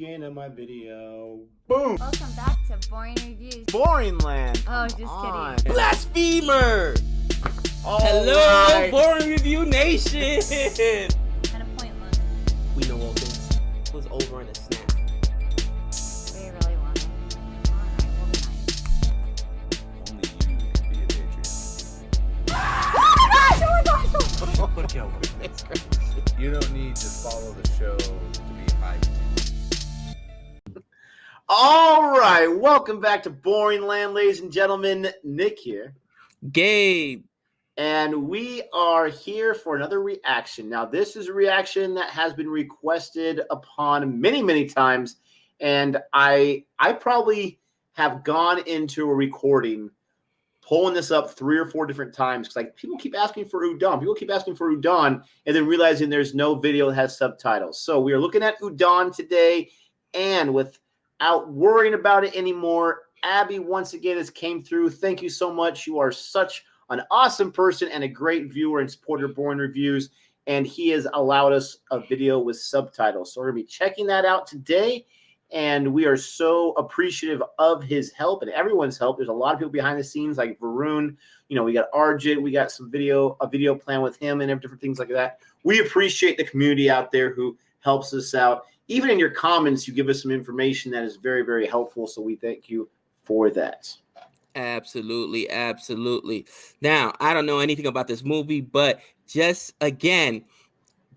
beginning of my video. Boom! Welcome back to Boring Reviews. Boring land. Oh, just kidding. Blasphemer! Hello, right. Boring Review Nation! Kind of pointless. We know all things. It was over in a snap. We really want it. Alright, we'll be nice. Only you can be a Patreon. You don't need to follow the show to be hyped. All right, welcome back to Boring Land, ladies and gentlemen. Nick here. Gabe. And we are here for another reaction. Now, this is a reaction that has been requested upon many, many times. And I probably have gone into a recording pulling this up 3 or 4 different times because like people keep asking for Udaan. People keep asking for Udaan and then realizing there's no video that has subtitles. So we are looking at Udaan today, and without worrying about it anymore, Abey once again has came through. Thank you so much. You are such an awesome person and a great viewer and supporter of Boring Reviews, and he has allowed us a video with subtitles. So we're going to be checking that out today, and we are so appreciative of his help and everyone's help. There's a lot of people behind the scenes like Varun. You know, we got Arjit. We got a video plan with him and different things like that. We appreciate the community out there who helps us out. Even in your comments, you give us some information that is very, very helpful, so we thank you for that. Absolutely, absolutely. Now, I don't know anything about this movie, but just again,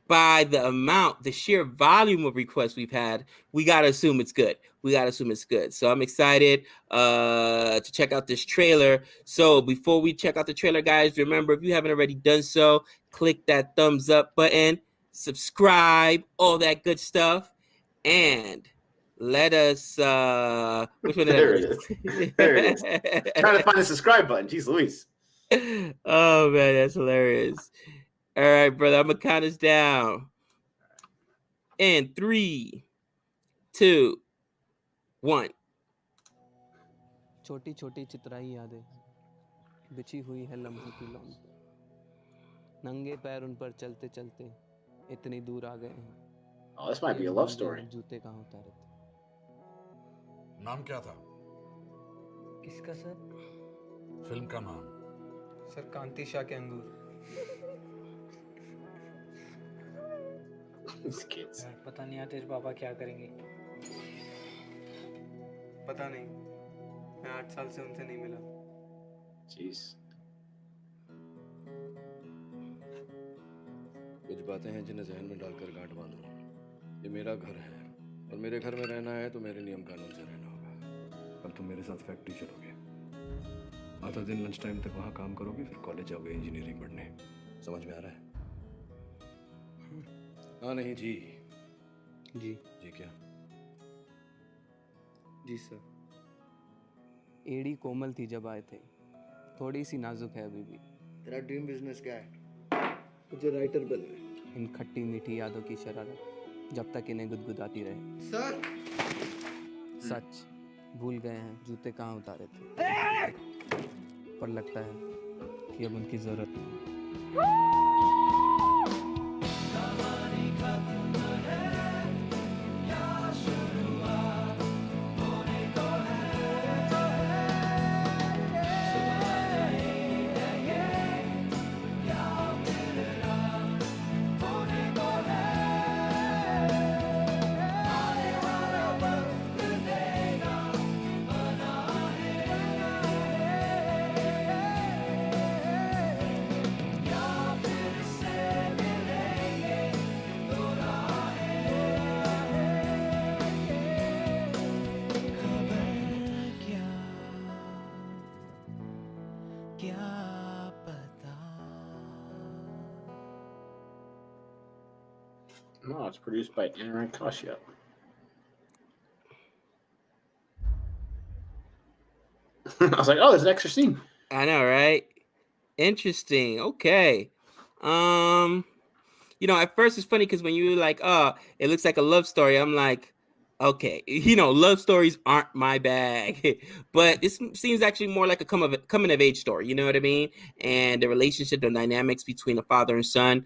by the sheer volume of requests we've had, we got to assume it's good. So I'm excited to check out this trailer. So before we check out the trailer, guys, remember, if you haven't already done so, click that thumbs up button, subscribe, all that good stuff, and let us which one There it is. There it is. Trying to find the subscribe button. Jeez Louise. Oh man, that's hilarious. All right, brother, I'm gonna count us down. In 3, 2, 1. छोटी छोटी चित्राई यादें बिछी हुई है लम्हों की लौंद, नंगे पैर उन पर चलते चलते इतनी दूर आ गए हैं. Oh, this might be a love story. जूते कहाँ उतारे थे. नाम क्या था? किसका सर? फिल्म का नाम? सर कांति शाह के अंगूर. These kids. पता नहीं आतिश बाबा क्या करेंगे. पता नहीं. मैं 8 साल से उनसे नहीं मिला. Jeez. कुछ बातें हैं जिन्हें जहन में डालकर गांठ बांध लो. ये मेरा घर है और मेरे घर में रहना है तो मेरे नियम कानून से रहना होगा. अब तुम मेरे साथ फैक्ट्री चलोगे. आधा दिन लंच टाइम तक वहाँ काम करोगे, फिर कॉलेज जाओगे इंजीनियरिंग पढ़ने. समझ में आ रहा है? हाँ नहीं जी. जी. जी क्या? जी सर. एड़ी कोमल थी जब आए थे, थोड़ी सी नाजुक है अभी भी. तेरा ड्रीम बिजनेस क्या है? मुझे राइटर बनना है. इन खट्टी मीठी यादों की शरारत जब तक इन्हें गुदगुदाती रहे. सर सच भूल गए हैं जूते कहाँ उतारे थे, पर लगता है कि अब उनकी जरूरत नहीं. No, it's produced by Aaron Kasia. I was like, oh, there's an extra scene. I know, right? Interesting. Okay. You know, at first it's funny because when you were like, oh, it looks like a love story, I'm like, okay, you know, love stories aren't my bag. But this seems actually more like a coming of age story, you know what I mean? And the relationship, the dynamics between a father and son.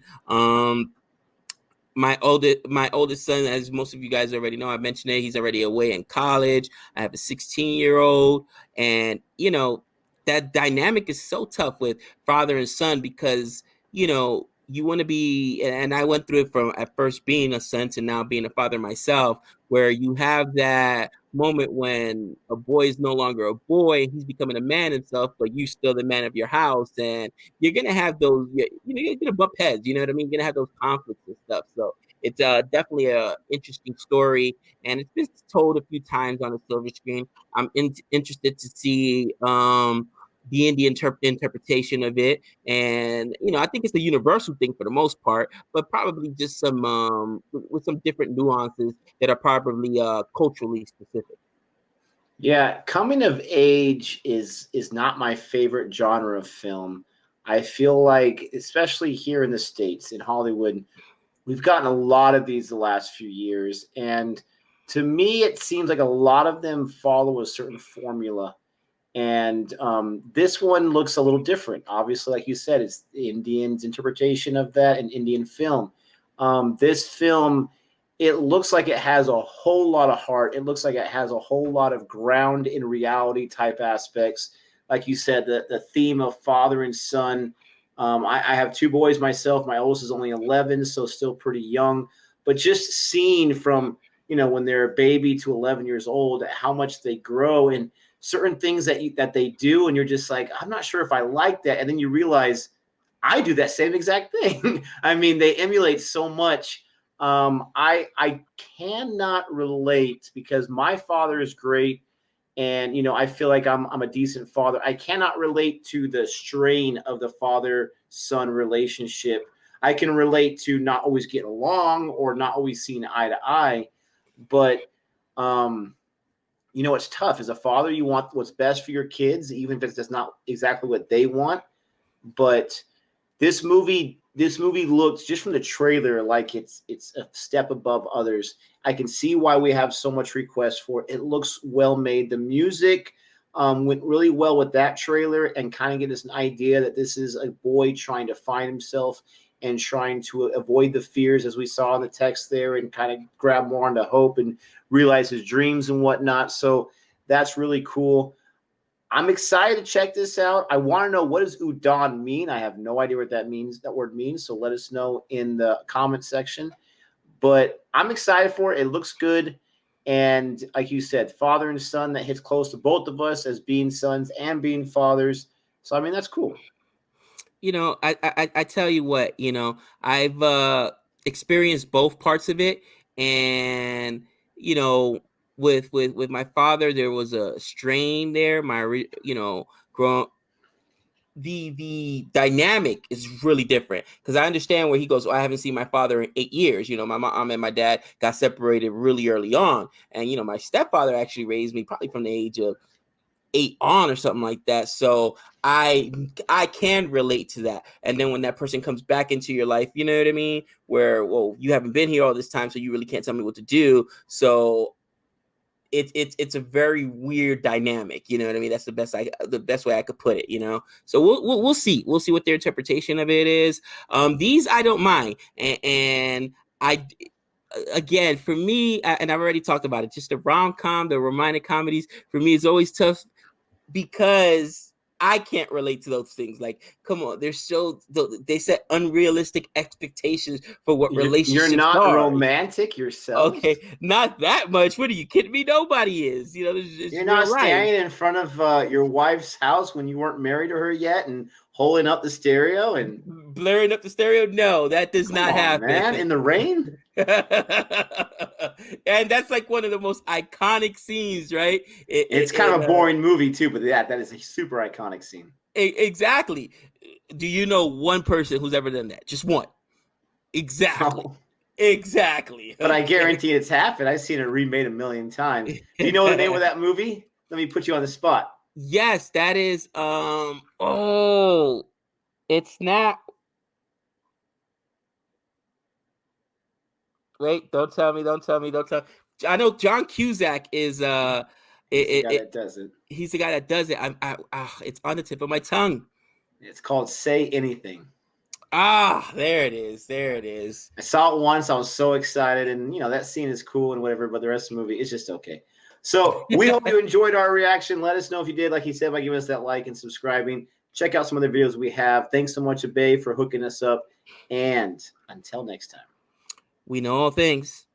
my oldest son, as most of you guys already know, I mentioned it, he's already away in college. I have a 16-year-old, and that dynamic is so tough with father and son because you want to be, and I went through it from at first being a son to now being a father myself, where you have that moment when a boy is no longer a boy, he's becoming a man himself, but you're still the man of your house, and you're gonna have those, you're gonna bump heads, you know what I mean? You're gonna have those conflicts and stuff. So it's definitely a interesting story, and it's been told a few times on the silver screen. I'm interested to see the Indian interpretation of it, and I think it's a universal thing for the most part, but probably just some with some different nuances that are probably culturally specific. Yeah, coming of age is not my favorite genre of film. I feel like, especially here in the States, in Hollywood, we've gotten a lot of these the last few years. And to me, it seems like a lot of them follow a certain formula. And this one looks a little different. Obviously, like you said, it's the Indians' interpretation of that in Indian film. This film, it looks like it has a whole lot of heart. It looks like it has a whole lot of ground in reality type aspects. Like you said, the theme of father and son. I have two boys myself. My oldest is only 11, so still pretty young. But just seeing from, when they're a baby to 11 years old, how much they grow and certain things that they do, and you're just like, I'm not sure if I like that. And then you realize I do that same exact thing. I mean, they emulate so much. I cannot relate because my father is great, and I feel like I'm a decent father. I cannot relate to the strain of the father-son relationship. I can relate to not always getting along or not always seeing eye to eye, but it's tough. As a father, you want what's best for your kids, even if it's not exactly what they want. But this movie looks, just from the trailer, like it's a step above others. I can see why we have so much request for it. It looks well made. The music went really well with that trailer, and kind of give us an idea that this is a boy trying to find himself and trying to avoid the fears, as we saw in the text there, and kind of grab more onto hope and realize his dreams and whatnot. So that's really cool. I'm excited to check this out. I want to know, what does Udaan mean? I have no idea what that word means. So let us know in the comment section. But I'm excited for it. It looks good. And like you said, father and son, that hits close to both of us as being sons and being fathers. So, I mean, that's cool. I tell you what, I've experienced both parts of it, and with my father, there was a strain there. Growing, the dynamic is really different because I understand where he goes, I haven't seen my father in 8 years. My mom and my dad got separated really early on, and my stepfather actually raised me probably from the age of 8 on or something like that. So I can relate to that. And then when that person comes back into your life, you know what I mean? Where, well, you haven't been here all this time, so you really can't tell me what to do. So it's a very weird dynamic. You know what I mean? That's the best way I could put it. So we'll see. We'll see what their interpretation of it is. These I don't mind. And I, again, for me, and I've already talked about it, just the rom-com, the romantic comedies, for me, is always tough because I can't relate to those things. Like, come on, they set unrealistic expectations for what relationships You're not are. romantic yourself? Okay, not that much. What are you kidding me? Nobody is. You're not standing in front of your wife's house when you weren't married to her yet and holding up the stereo and blaring up the stereo. No, that does not happen, man. In the rain. And that's like one of the most iconic scenes, right? It's kind of a boring movie too, but that is a super iconic scene. Exactly. Do you know one person who's ever done that? Just one. Exactly. No. Exactly. But I guarantee it's happened. I've seen it remade a million times. Do you know the name of that movie? Let me put you on the spot. Yes, that is it's not. Wait, don't tell me. I know John Cusack is He's the guy that does it. He's the guy that does it. It's on the tip of my tongue. It's called Say Anything. Ah, there it is. There it is. I saw it once. I was so excited, and that scene is cool and whatever. But the rest of the movie is just okay. So we hope you enjoyed our reaction. Let us know if you did, like he said, by giving us that like and subscribing. Check out some other videos we have. Thanks so much, Abey, for hooking us up. And until next time. We know all things.